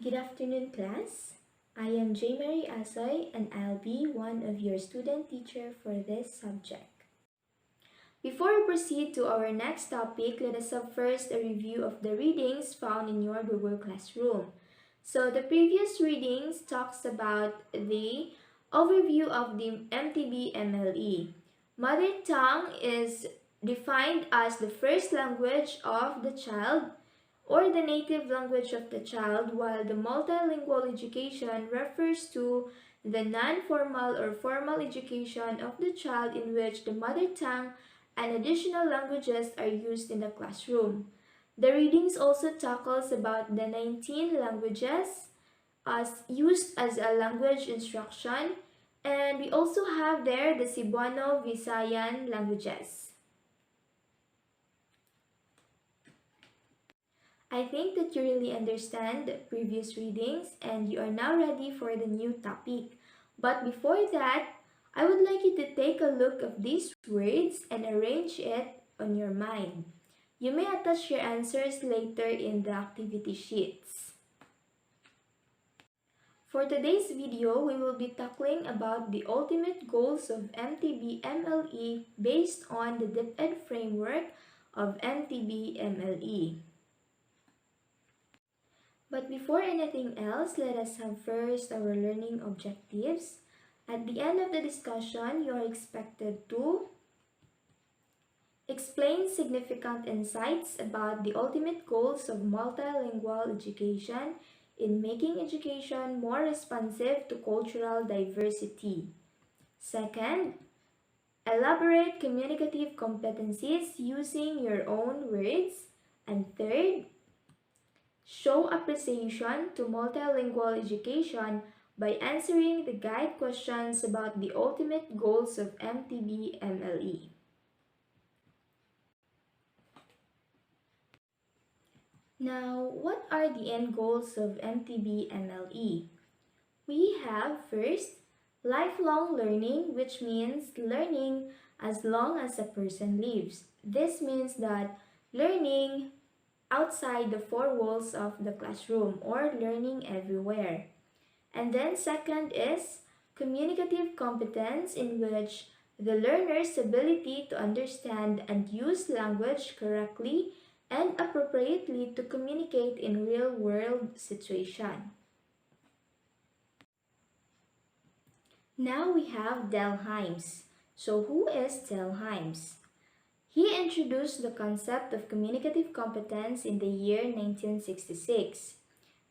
Good afternoon, class. I am J. Mary Asoy and I'll be one of your student teacher for this subject. Before we proceed to our next topic, let us have first a review of the readings found in your Google Classroom. So the previous readings talks about the overview of the MTB-MLE. Mother tongue is defined as the first language of the child or the native language of the child, while the multilingual education refers to the non-formal or formal education of the child in which the mother tongue and additional languages are used in the classroom. The readings also tackles about the 19 languages as used as a language instruction, and we also have there the Cebuano-Visayan languages. I think that you really understand the previous readings and you are now ready for the new topic. But before that, I would like you to take a look at these words and arrange it on your mind. You may attach your answers later in the activity sheets. For today's video, we will be tackling about the ultimate goals of MTB-MLE based on the DepEd framework of MTB-MLE. But before anything else, let us have first our learning objectives. At the end of the discussion, you are expected to explain significant insights about the ultimate goals of multilingual education in making education more responsive to cultural diversity. Second, elaborate communicative competencies using your own words. And third, show appreciation to multilingual education by answering the guide questions about the ultimate goals of MTB-MLE. Now, what are the end goals of MTB-MLE? We have first, lifelong learning, which means learning as long as a person lives. This means that learning outside the four walls of the classroom or learning everywhere. And then second is communicative competence, in which the learner's ability to understand and use language correctly and appropriately to communicate in real-world situation. Now we have Del Hymes. So who is Del Hymes? He introduced the concept of communicative competence in the year 1966,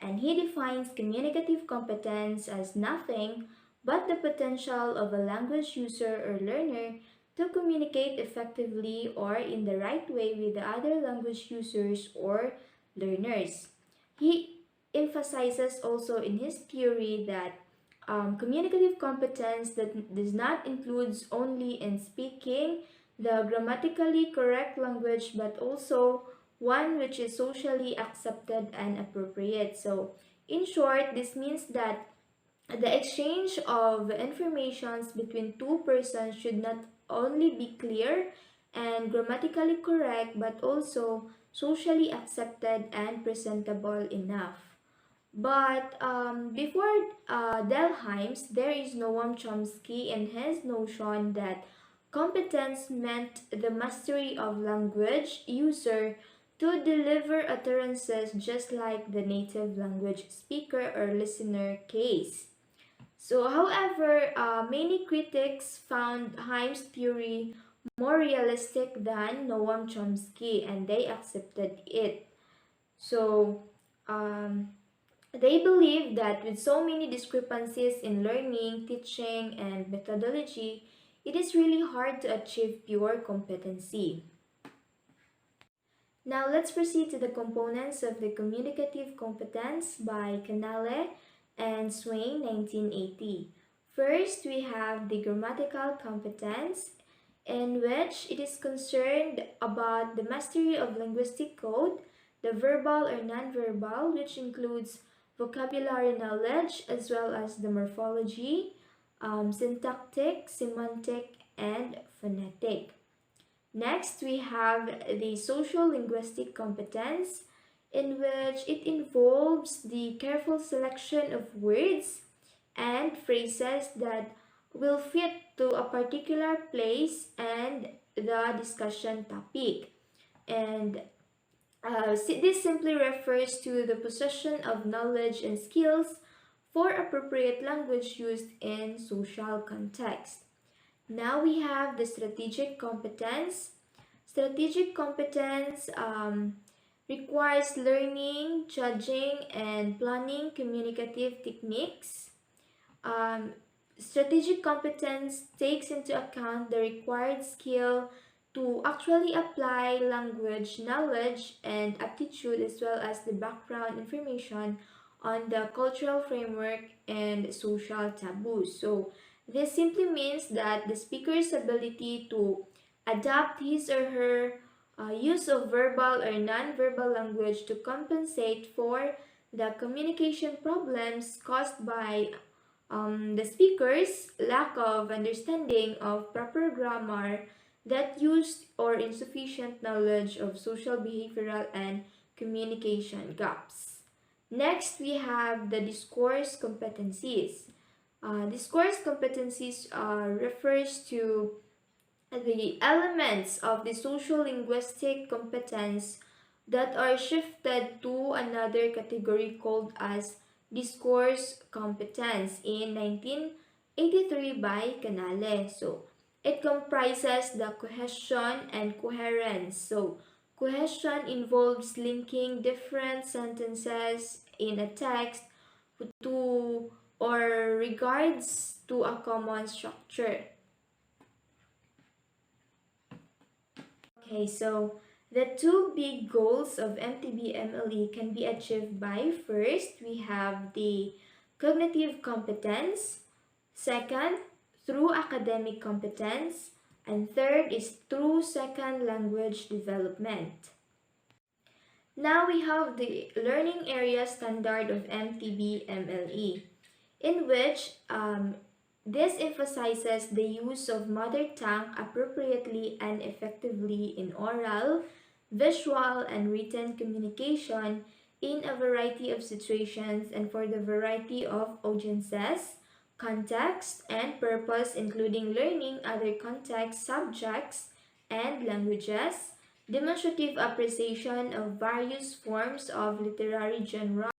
and he defines communicative competence as nothing but the potential of a language user or learner to communicate effectively or in the right way with the other language users or learners. He emphasizes also in his theory that communicative competence that does not include only in speaking the grammatically correct language, but also one which is socially accepted and appropriate. So, in short, this means that the exchange of informations between two persons should not only be clear and grammatically correct, but also socially accepted and presentable enough. But before Del Hymes, there is Noam Chomsky in his notion that competence meant the mastery of language user to deliver utterances just like the native language speaker or listener case. So, however, many critics found Hymes' theory more realistic than Noam Chomsky, and they accepted it. So, they believe that with so many discrepancies in learning, teaching, and methodology, it is really hard to achieve pure competency. Now let's proceed to the components of the communicative competence by Canale and Swain, 1980. First, we have the grammatical competence, in which it is concerned about the mastery of linguistic code, the verbal or nonverbal, which includes vocabulary knowledge as well as the morphology, syntactic, semantic, and phonetic. Next, we have the social linguistic competence, in which it involves the careful selection of words and phrases that will fit to a particular place and the discussion topic. And this simply refers to the possession of knowledge and skills for appropriate language used in social context. Now we have the strategic competence. Strategic competence requires learning, judging, and planning communicative techniques. Um, Strategic competence takes into account the required skill to actually apply language knowledge and aptitude, as well as the background information on the cultural framework and social taboos. So this simply means that the speaker's ability to adapt his or her use of verbal or non-verbal language to compensate for the communication problems caused by the speaker's lack of understanding of proper grammar, that used or insufficient knowledge of social, behavioral, and communication gaps. Next, we have the discourse competencies. Discourse competencies refers to the elements of the social linguistic competence that are shifted to another category called as discourse competence in 1983 by Canale. So it comprises the cohesion and coherence. So cohesion involves linking different sentences in a text to or regards to a common structure. Okay, so the two big goals of MTB-MLE can be achieved by: first, we have the cognitive competence; second, through academic competence; and third is through second language development. Now we have the learning area standard of MTB-MLE, in which this emphasizes the use of mother tongue appropriately and effectively in oral, visual, and written communication in a variety of situations and for the variety of audiences, context, and purpose, including learning other contexts, subjects, and languages, demonstrative appreciation of various forms of literary genre,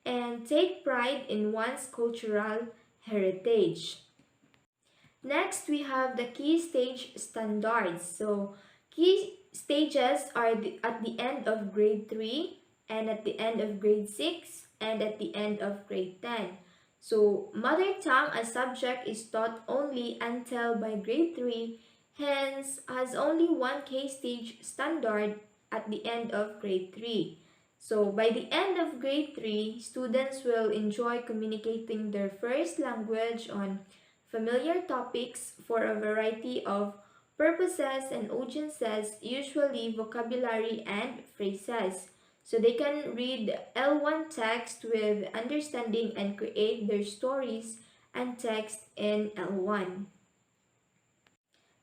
and take pride in one's cultural heritage. Next, we have the key stage standards. So, key stages are at the end of grade 3 and at the end of grade 6 and at the end of grade 10. So, mother tongue as subject is taught only until by grade 3, hence has only one key stage standard at the end of grade 3. So, by the end of grade 3, students will enjoy communicating their first language on familiar topics for a variety of purposes and audiences, usually vocabulary and phrases. So, they can read L1 text with understanding and create their stories and text in L1.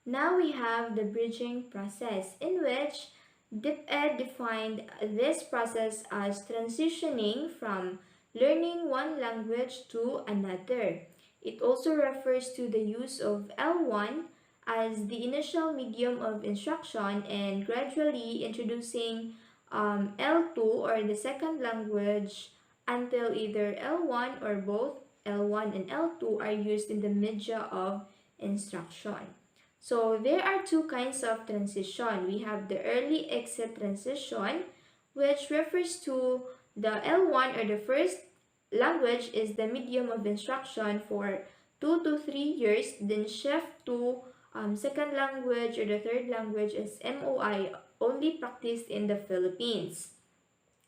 Now we have the bridging process, in which DepEd defined this process as transitioning from learning one language to another. It also refers to the use of L1 as the initial medium of instruction and gradually introducing L2 or the second language until either L1 or both L1 and L2 are used in the media of instruction. So there are two kinds of transition. We have the early exit transition, which refers to the L1 or the first language is the medium of instruction for 2 to 3 years, then shift to second language or the third language as MOI, only practiced in the Philippines.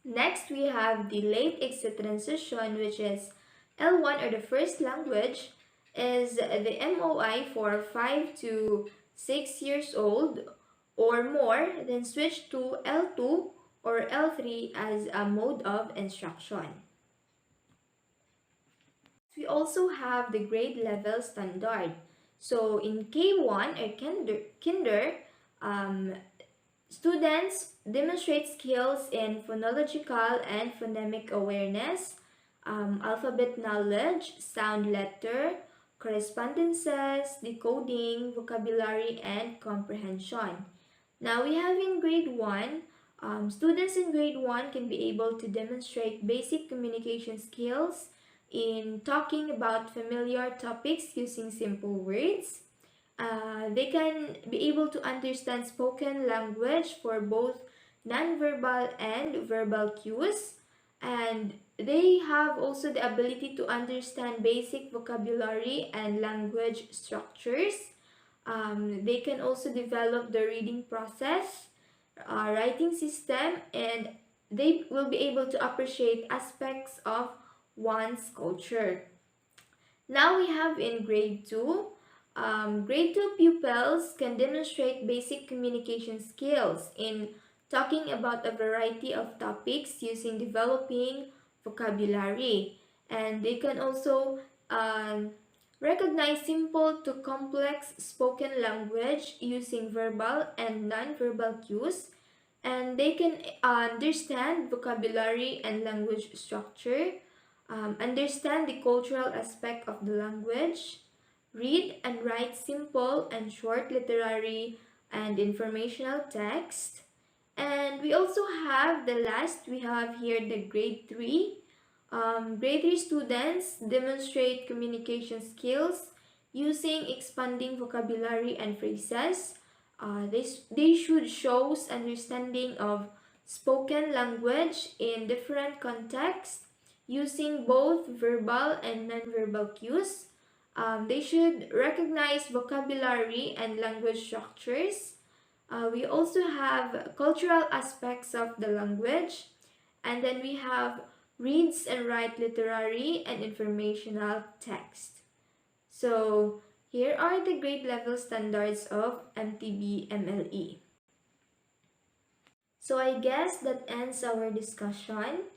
Next, we have the late exit transition, which is L1 or the first language is the MOI for 5 to 6 years old or more, then switch to L2 or L3 as a mode of instruction. We also have the grade level standard. So in K1 or kinder, Students demonstrate skills in phonological and phonemic awareness, alphabet knowledge, sound letter, correspondences, decoding, vocabulary, and comprehension. Now we have in grade 1, students in grade 1 can be able to demonstrate basic communication skills in talking about familiar topics using simple words. They can be able to understand spoken language for both nonverbal and verbal cues, and they have also the ability to understand basic vocabulary and language structures. They can also develop the reading process, writing system, and they will be able to appreciate aspects of one's culture. Now we have in grade 2, grade 2 pupils can demonstrate basic communication skills in talking about a variety of topics using developing vocabulary. And they can also recognize simple to complex spoken language using verbal and non-verbal cues. And they can understand vocabulary and language structure, understand the cultural aspect of the language, read and write simple and short literary and informational text. And we also have the last, we have here the grade 3. Grade 3 students demonstrate communication skills using expanding vocabulary and phrases. They should show understanding of spoken language in different contexts using both verbal and non-verbal cues. They should recognize vocabulary and language structures. We also have cultural aspects of the language. And then we have reads and write literary and informational text. So here are the grade level standards of MTB-MLE. So I guess that ends our discussion.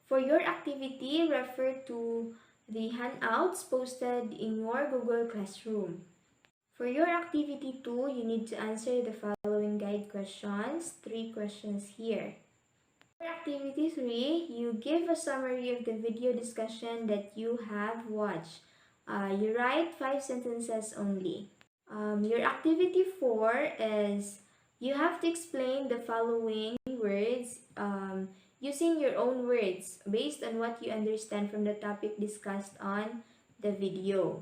For your activity, refer to the handouts posted in your Google Classroom. For your activity 2, you need to answer the following guide questions, 3 questions here. For activity 3, you give a summary of the video discussion that you have watched. You write 5 sentences only. Your activity 4 is you have to explain the following words using your own words based on what you understand from the topic discussed on the video.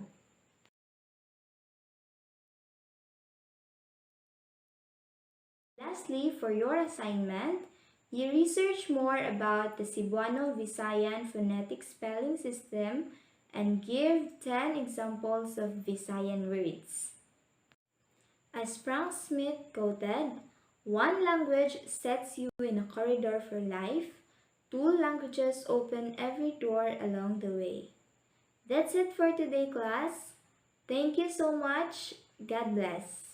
Lastly, for your assignment, you research more about the Cebuano-Visayan phonetic spelling system and give 10 examples of Visayan words. As Frank Smith quoted, "One language sets you in a corridor for life. 2 languages open every door along the way." That's it for today, class. Thank you so much. God bless.